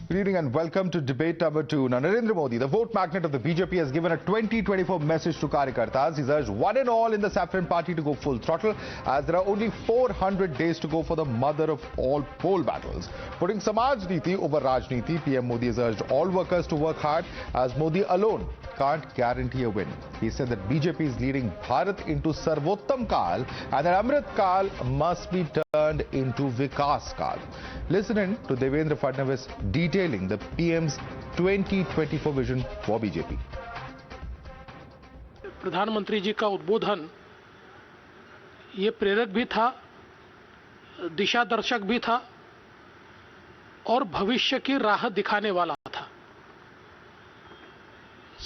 Good evening and welcome to debate number 2. Now, Narendra Modi, the vote magnet of the BJP, has given a 2024 message to Karyakartas. He's urged one and all in the saffron party to go full throttle as there are only 400 days to go for the mother of all poll battles. Putting Samaj Niti over Rajniti, PM Modi has urged all workers to work hard as Modi alone can't guarantee a win. He said that BJP is leading Bharat into Sarvottam Kal and that Amrit Kal must be turned into Vikas Kal. Listen in to Devendra Fadnavis detailing the PM's 2024 vision for BJP. प्रधानमंत्री जी का उद्बोधन ये प्रेरक भी था, दिशा दर्शक भी था और भविष्य की राह दिखाने वाला था।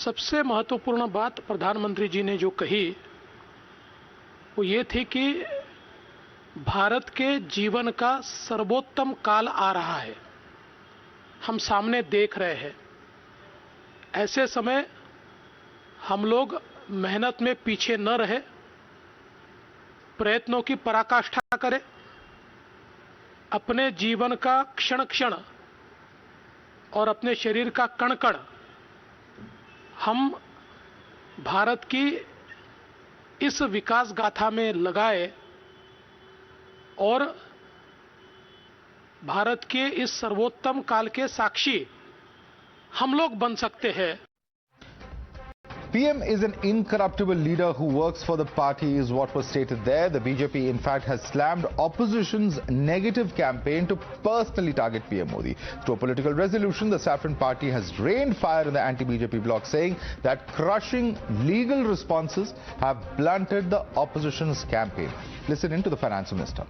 सबसे महत्वपूर्ण बात प्रधानमंत्री जी ने जो कही वो ये थी कि भारत के जीवन का सर्वोत्तम काल आ रहा है, हम सामने देख रहे हैं। ऐसे समय हम लोग मेहनत में पीछे न रहे, प्रयत्नों की पराकाष्ठा करें, अपने जीवन का क्षण क्षण और अपने शरीर का कण कण हम भारत की इस विकास गाथा में लगाए और भारत के इस सर्वोत्तम काल के साक्षी हम लोग बन सकते हैं। PM is an incorruptible leader who works for the party is what was stated there. The BJP in fact has slammed opposition's negative campaign to personally target PM Modi. Through a political resolution, the Saffron Party has rained fire in the anti-BJP bloc, saying that crushing legal responses have blunted the opposition's campaign. Listen in to the Finance Minister.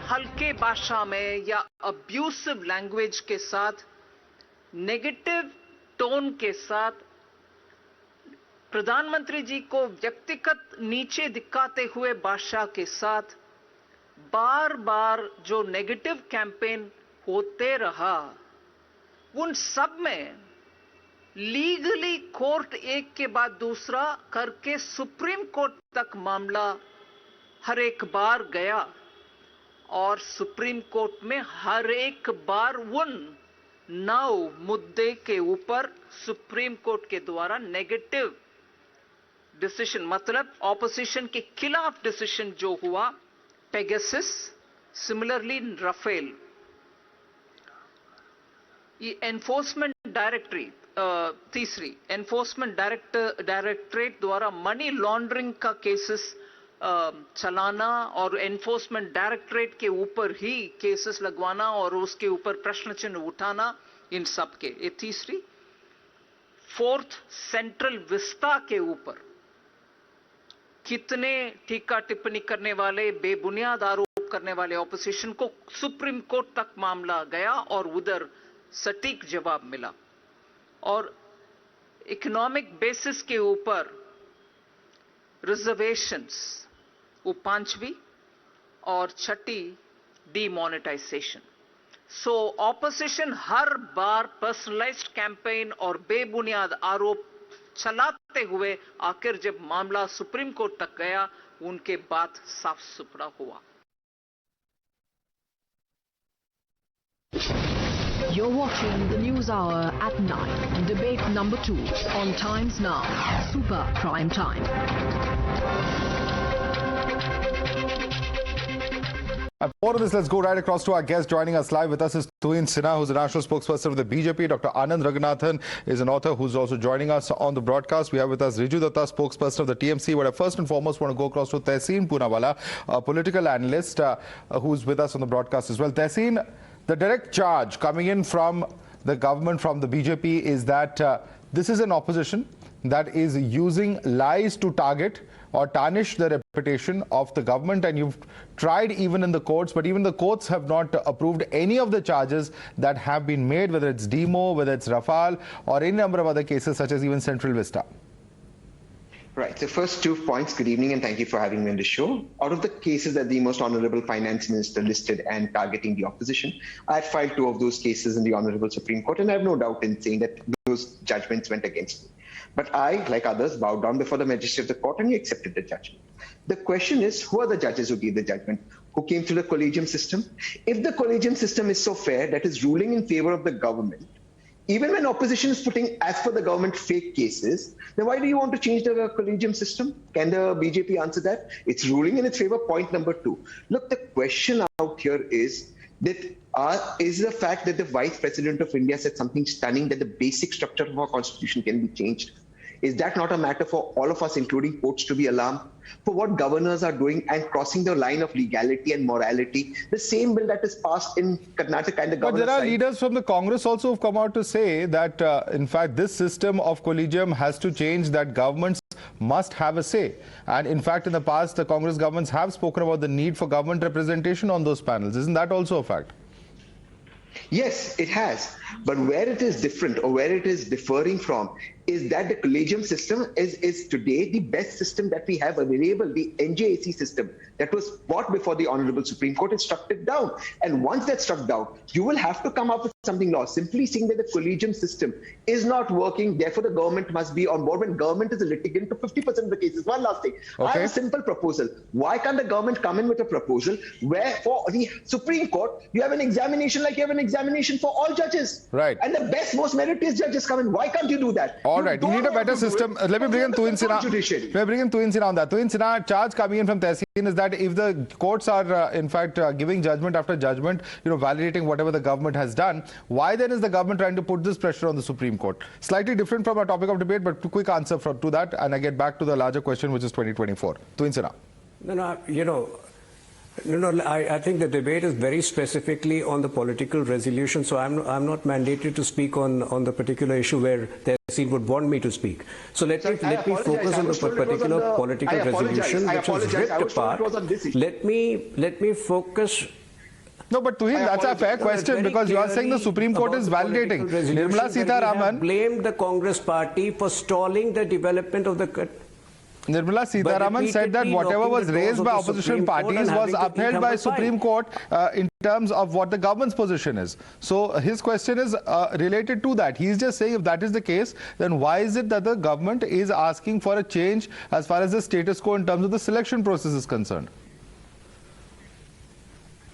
हल्के भाषा में या abusive language के साथ, negative tone के साथ प्रधानमंत्री जी को व्यक्तिगत नीचे दिखाते हुए भाषा के साथ बार बार जो नेगेटिव कैंपेन होते रहा, उन सब में लीगली कोर्ट एक के बाद दूसरा करके सुप्रीम कोर्ट तक मामला हर एक बार गया और सुप्रीम कोर्ट में हर एक बार उन 9 मुद्दे के ऊपर सुप्रीम कोर्ट के द्वारा नेगेटिव डिसीजन, मतलब ऑपोजिशन के खिलाफ डिसीजन जो हुआ, पेगासस, सिमिलरली राफेल, ये एनफोर्समेंट तीसरी एनफोर्समेंट डायरेक्टरेट द्वारा मनी लॉन्ड्रिंग का केसेस चलाना और एनफोर्समेंट डायरेक्टरेट के ऊपर ही केसेस लगवाना और उसके ऊपर प्रश्न चिन्ह उठाना, इन सब के ये तीसरी। फोर्थ, सेंट्रल विस्ता के ऊपर कितने टीका टिप्पणी करने वाले, बेबुनियाद आरोप करने वाले ऑपोजिशन को सुप्रीम कोर्ट तक मामला गया और उधर सटीक जवाब मिला। और इकोनॉमिक बेसिस के ऊपर रिजर्वेशंस, वो 5वीं और 6ठी डीमोनेटाइजेशन। सो ऑपोजिशन हर बार पर्सनलाइज्ड कैंपेन और बेबुनियाद आरोप चलाते हुए आखिर जब मामला सुप्रीम कोर्ट तक गया, उनके बात साफ सुथरा हुआ। You're watching the News Hour at 9 and debate number 2 on Times Now, Super Prime Time. And for this, let's go right across to our guest. Joining us live with us is Tuhin A, who's the national spokesperson of the BJP. Dr. Anand Raghunathan is an author who's also joining us on the broadcast. We have with us Riju Datta, spokesperson of the TMC. But I first and foremost want to go across to Tehseen Poonawala, a political analyst who's with us on the broadcast as well. Tehseen, the direct charge coming in from the government, from the BJP, is that this is an opposition that is using lies to target or tarnish the reputation of the government, and you've tried even in the courts, but even the courts have not approved any of the charges that have been made, whether it's Demo, whether it's Rafale, or any number of other cases such as even Central Vista. Right. So first 2 points, good evening and thank you for having me on the show. Out of the cases that the most Honorable Finance Minister listed and targeting the opposition, I filed 2 of those cases in the Honorable Supreme Court, and I have no doubt in saying that those judgments went against me. But I, like others, bowed down before the majesty of the court and he accepted the judgment. The question is, who are the judges who gave the judgment? who came through the collegium system. If the collegium system is so fair that is ruling in favor of the government, even when opposition is putting, as per the government, fake cases, then why do you want to change the collegium system? Can the BJP answer that? It's ruling in its favor. Point number 2. Look, the question out here is that is the fact that the Vice President of India said something stunning, that the basic structure of our constitution can be changed. Is that not a matter for all of us, including courts, to be alarmed for what governors are doing and crossing the line of legality and morality? The same bill that is passed in Karnataka and the governor. But there are leaders from the Congress also who have come out to say that, in fact, this system of collegium has to change, that governments must have a say. And in fact, in the past, the Congress governments have spoken about the need for government representation on those panels. Isn't that also a fact? Yes, it has. But where it is different, or where it is differing from, is that the collegium system is today the best system that we have available. The NJAC system that was bought before the Honorable Supreme Court is struck it down. And once that's struck down, you will have to come up with something law. Simply saying that the collegium system is not working, therefore the government must be on board when government is a litigant to 50% of the cases. One last thing. Okay. I have a simple proposal. Why can't the government come in with a proposal where for the Supreme Court, you have an examination like you have an examination for all judges? Right. And the best, most meritorious judges come in. Why can't you do that? All right, you need a better system. Let me bring in Tuhin Sinha. Let me bring in Tuhin Sinha on that. Tuhin Sinha, charge coming in from Tehsil is that if the courts are, in fact, giving judgment after judgment, validating whatever the government has done, why then is the government trying to put this pressure on the Supreme Court? Slightly different from our topic of debate, but quick answer to that, and I get back to the larger question, which is 2024. Tuhin Sinha. I think the debate is very specifically on the political resolution, so I'm not mandated to speak on the particular issue where Tehsil would want me to speak. So let me focus on the particular political resolution, which is ripped apart. Let me focus. No, but Tuhin, that's a fair question, because you are saying the Supreme Court is validating. Nirmala Sitharaman blamed the Congress party for stalling the development of the. Nirmala Sitharaman said that whatever was raised by opposition parties was upheld by Supreme Court in terms of what the government's position is. So his question is related to that. He's just saying if that is the case, then why is it that the government is asking for a change as far as the status quo in terms of the selection process is concerned?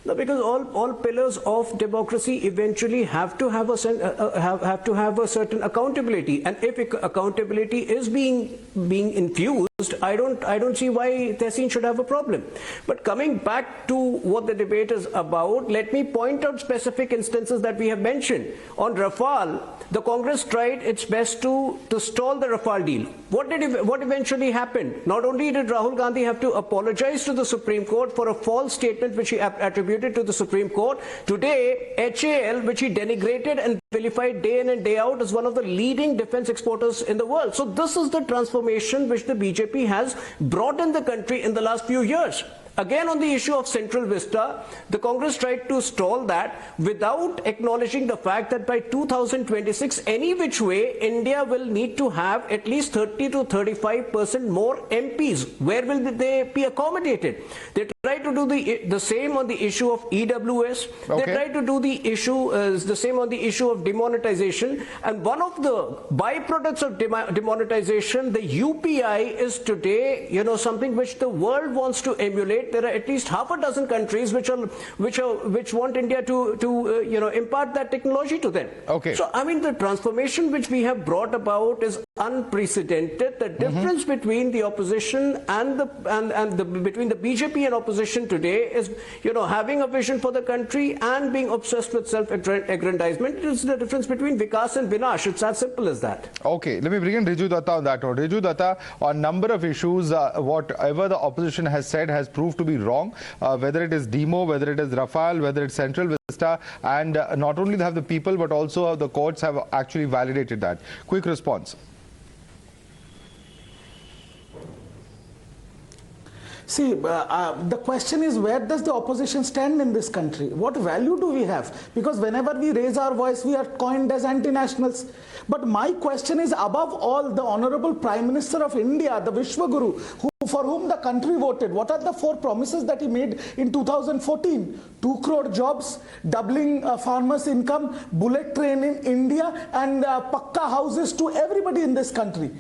No, because all pillars of democracy eventually have to have a certain accountability, and if accountability is being infused, I don't see why Tehsil should have a problem. But coming back to what the debate is about, let me point out specific instances that we have mentioned. On Rafale, the Congress tried its best to stall the Rafale deal. What eventually happened? Not only did Rahul Gandhi have to apologize to the Supreme Court for a false statement which he attributed to the Supreme Court, today HAL, which he denigrated and vilified day in and day out, is one of the leading defense exporters in the world. So this is the transformation which the BJP has brought in the country in the last few years. Again, on the issue of Central Vista, the Congress tried to stall that without acknowledging the fact that by 2026, any which way, India will need to have at least 30 to 35% more MPs. Where will they be accommodated? They tried to do the same on the issue of EWS. Okay. They tried to do the same on the issue of demonetization. And one of the byproducts of demonetization, the UPI, is today, something which the world wants to emulate. There are at least half a dozen countries which want India to impart that technology to them. Okay. So I mean, the transformation which we have brought about is unprecedented. The difference between the opposition and between the BJP and opposition today is having a vision for the country and being obsessed with self-aggrandizement. It is the difference between Vikas and Vinash. It's as simple as that. Okay, let me bring in Riju Datta on that one. Riju Datta, on number of issues, whatever the opposition has said has proved to be wrong, whether it is demo, whether it is Rafale, whether it's Central Vista, and not only have the people but also the courts have actually validated that. Quick response. See, the question is, where does the opposition stand in this country? What value do we have? Because whenever we raise our voice, we are coined as anti-nationals. But my question is, above all, the Honorable Prime Minister of India, the Vishwaguru, for whom the country voted, what are the 4 promises that he made in 2014? 2 crore jobs, doubling farmers' income, bullet train in India, and pakka houses to everybody in this country.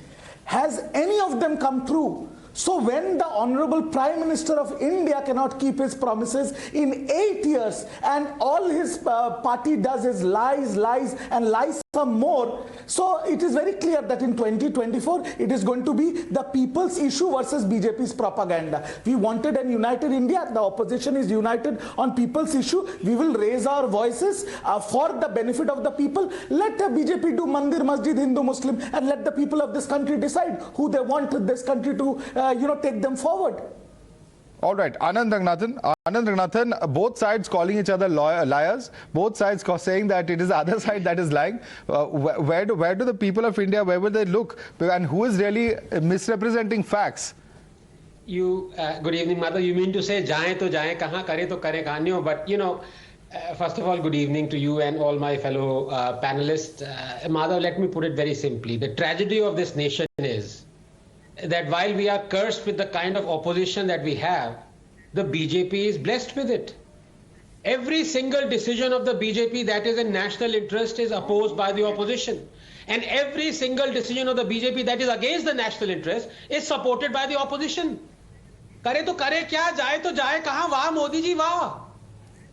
Has any of them come true? So when the Honorable Prime Minister of India cannot keep his promises in 8 years and all his party does is lies, and lies some more, so it is very clear that in 2024 it is going to be the people's issue versus BJP's propaganda. We wanted a united India. The opposition is united on people's issue. We will raise our voices for the benefit of the people. Let the BJP do Mandir, Masjid, Hindu, Muslim, and let the people of this country decide who they want this country to take them forward. All right, Anand Ranganathan, both sides calling each other liars, both sides saying that it is the other side that is lying. Where do the people of India, where will they look? And who is really misrepresenting facts? Good evening, Madhav. You mean to say, jaye to jaye, kahan kare to kare kahanyo? But, first of all, good evening to you and all my fellow panelists. Madhav, let me put it very simply. The tragedy of this nation is that while we are cursed with the kind of opposition that we have, the BJP is blessed with it. Every single decision of the BJP that is in national interest is opposed by the opposition. And every single decision of the BJP that is against the national interest is supported by the opposition. Kare to kare kya, jaye to jaye kahan, wah Modi ji wah.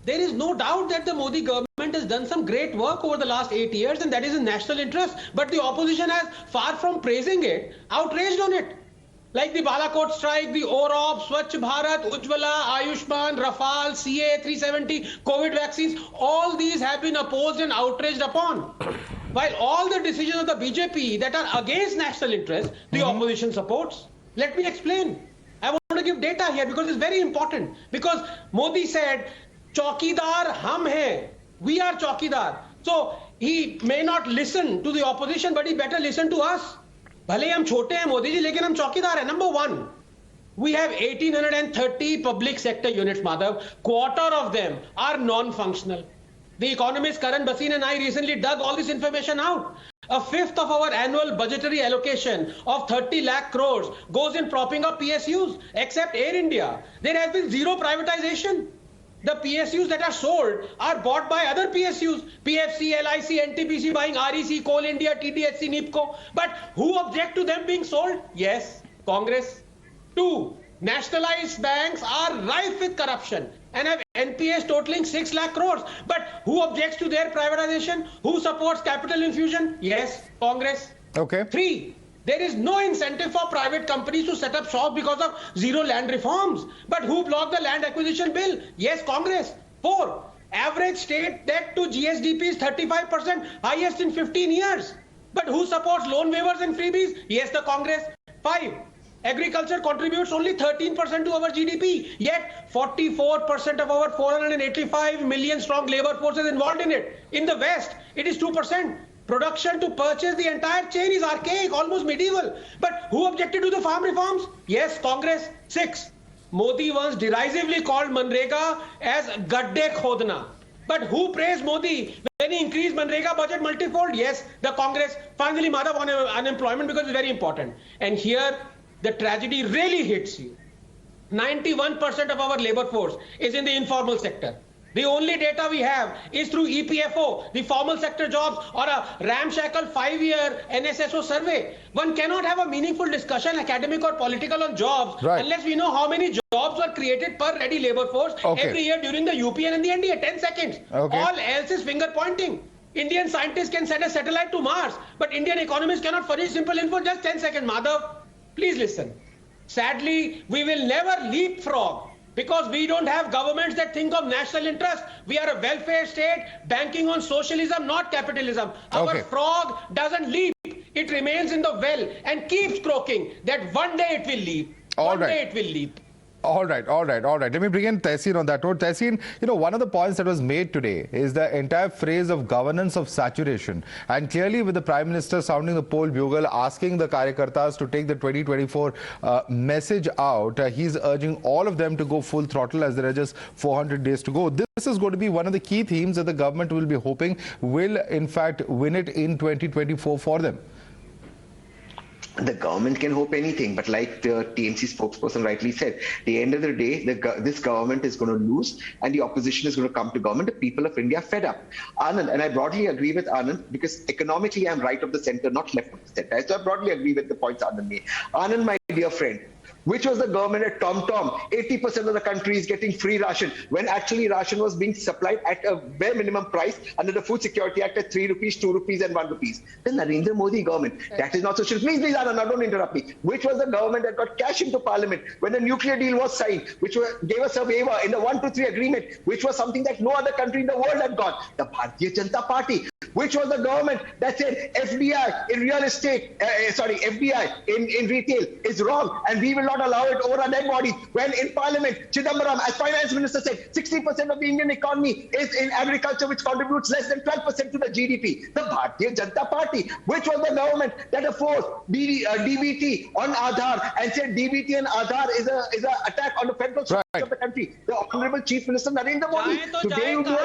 There is no doubt that the Modi government has done some great work over the last 8 years, and that is in national interest. But the opposition has, far from praising it, outraged on it. Like the Balakot strike, the OROP, Swachh Bharat, Ujjwala, Ayushman, Rafale, CA, 370, COVID vaccines, all these have been opposed and outraged upon. While all the decisions of the BJP that are against national interest, the opposition supports. Let me explain. I want to give data here because it's very important. Because Modi said, Chaukidar hum hai. We are Chaukidar. So he may not listen to the opposition, but he better listen to us. Bhale hum chote hain Modi ji, lekin hum Chaukidar hai. Number one, we have 1830 public sector units, Madhav. Quarter of them are non-functional. The economist Karan Bhasin and I recently dug all this information out. A fifth of our annual budgetary allocation of 30 lakh crores goes in propping up PSUs, except Air India. There has been zero privatization. The PSUs that are sold are bought by other PSUs, PFC, LIC, NTPC buying REC, Coal India, TDHC, NIPCO. But who object to them being sold? Yes, Congress. 2, nationalized banks are rife with corruption and have NPAs totaling 6 lakh crores. But who objects to their privatization? Who supports capital infusion? Yes, Congress. Okay. 3, there is no incentive for private companies to set up shop because of zero land reforms. But who blocked the land acquisition bill? Yes, Congress. 4, average state debt to GSDP is 35%, highest in 15 years. But who supports loan waivers and freebies? Yes, the Congress. 5, agriculture contributes only 13% to our GDP, yet 44% of our 485 million strong labor force is involved in it. In the West, it is 2%. Production to purchase the entire chain is archaic, almost medieval. But who objected to the farm reforms? Yes, Congress. 6, Modi once derisively called Manrega as gadde khodna. But who praised Modi when he increased Manrega budget multifold? Yes, the Congress. Finally, Madhav, on unemployment, because it's very important. And here, the tragedy really hits you. 91% of our labor force is in the informal sector. The only data we have is through EPFO, the formal sector jobs, or a ramshackle 5-year NSSO survey. One cannot have a meaningful discussion, academic or political, on jobs unless we know how many jobs were created per ready labor force every year during the UPN and the NDA. 10 seconds. All else is finger pointing. Indian scientists can send a satellite to Mars, but Indian economists cannot furnish simple info. Just 10 seconds, Madhav. Please listen. Sadly, we will never leapfrog because we don't have governments that think of national interest. We are a welfare state banking on socialism, not capitalism. Our frog doesn't leap. It remains in the well and keeps croaking that one day it will leap. One day it will leap. All right. Let me bring in Tehseen on that note. Tehseen, one of the points that was made today is the entire phrase of governance of saturation. And clearly with the Prime Minister sounding the poll bugle, asking the Karyakartas to take the 2024 message out, he's urging all of them to go full throttle as there are just 400 days to go. This is going to be one of the key themes that the government will be hoping will in fact win it in 2024 for them. The government can hope anything, but like the TMC spokesperson rightly said, at the end of the day, this government is going to lose and the opposition is going to come to government. The people of India are fed up. Anand, and I broadly agree with Anand because economically I'm right of the center, not left of the center. So I broadly agree with the points Anand made. Anand, my dear friend, Which was the government at Tom Tom? 80% of the country is getting free ration, when actually ration was being supplied at a bare minimum price under the Food Security Act at 3 rupees, 2 rupees and 1 rupees. The Narendra Modi government, that is not social. Please, Anand, don't interrupt me. Which was the government that got cash into parliament when the nuclear deal was signed, which gave us a waiver in the 123 agreement, which was something that no other country in the world had got. The Bharatiya Janata Party, which was the government that said FDI in real estate, FDI in retail is wrong and we will not allow it over our dead bodies. When in parliament, Chidambaram, as finance minister, said 60% of the Indian economy is in agriculture, which contributes less than 12% to the GDP. The Bharatiya Janata Party, which was the government that opposed DBT on Aadhaar and said DBT and Aadhaar is an attack on the federal structure of the country. The Honorable Chief Minister Narendra Modi. Today you do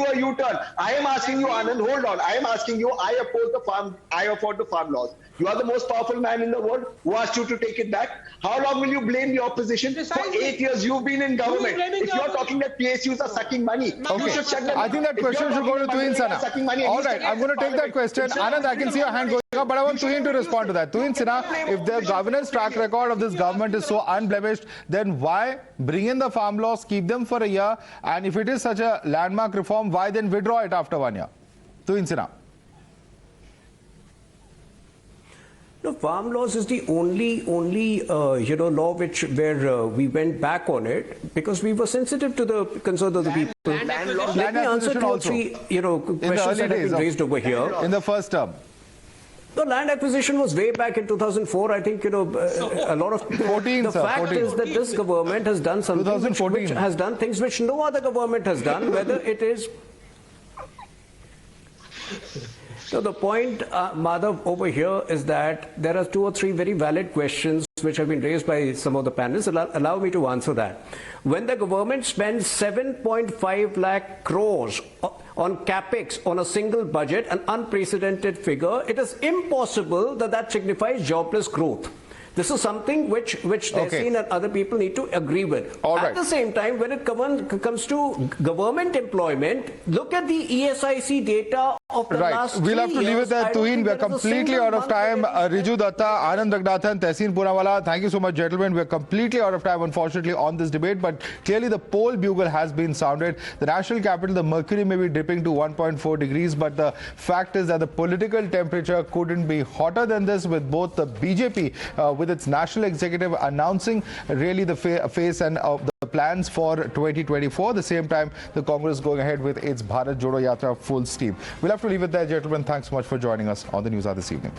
a U-turn. I am asking you, Anand, hold on. I am asking you, I oppose the farm laws. You are the most powerful man in the world. Who asked you to take it back? How long will you blame the opposition? For 8 years you've been in government. If you're talking that PSUs are sucking money, you should shut them. I think that question should go to Tuhin Sinha. All right, I'm going to take that question. Anand, I can see your hand going up, but I want Tuhin to respond to that. Tuhin Sinha, if the governance track record of this government is so unblemished, then why bring in the farm laws, keep them for a year, and if it is such a landmark reform, why then withdraw it after 1 year? Tuhin Sinha. No, farm laws is the only law where we went back on it because we were sensitive to the concerns of the people. Let me answer two or three questions that have been raised over here. In the first term. The land acquisition was way back in 2004. I think a lot of 14. The fact is that this government has done something which has done things which no other government has done. Whether it is. So the point, Madhav, over here is that there are 2 or 3 very valid questions which have been raised by some of the panelists. Allow me to answer that. When the government spends 7.5 lakh crores on capex on a single budget, an unprecedented figure, it is impossible that signifies jobless growth. This is something which Tehseen and other people need to agree with. At the same time, when it comes to government employment, look at the ESIC data of the last 3 years. We'll have to leave it there, Tuhin. We're completely out of time. Riju Datta, Anand Raghunathan, Tehseen Poonawalla, thank you so much, gentlemen. We're completely out of time, unfortunately, on this debate, but clearly the poll bugle has been sounded. The national capital, the mercury may be dipping to 1.4 degrees, but the fact is that the political temperature couldn't be hotter than this, with both the BJP, with its national executive announcing really the face and the plans for 2024. At the same time, the Congress going ahead with its Bharat Jodo Yatra full steam. We'll have to leave it there, gentlemen. Thanks so much for joining us on the News Hour this evening.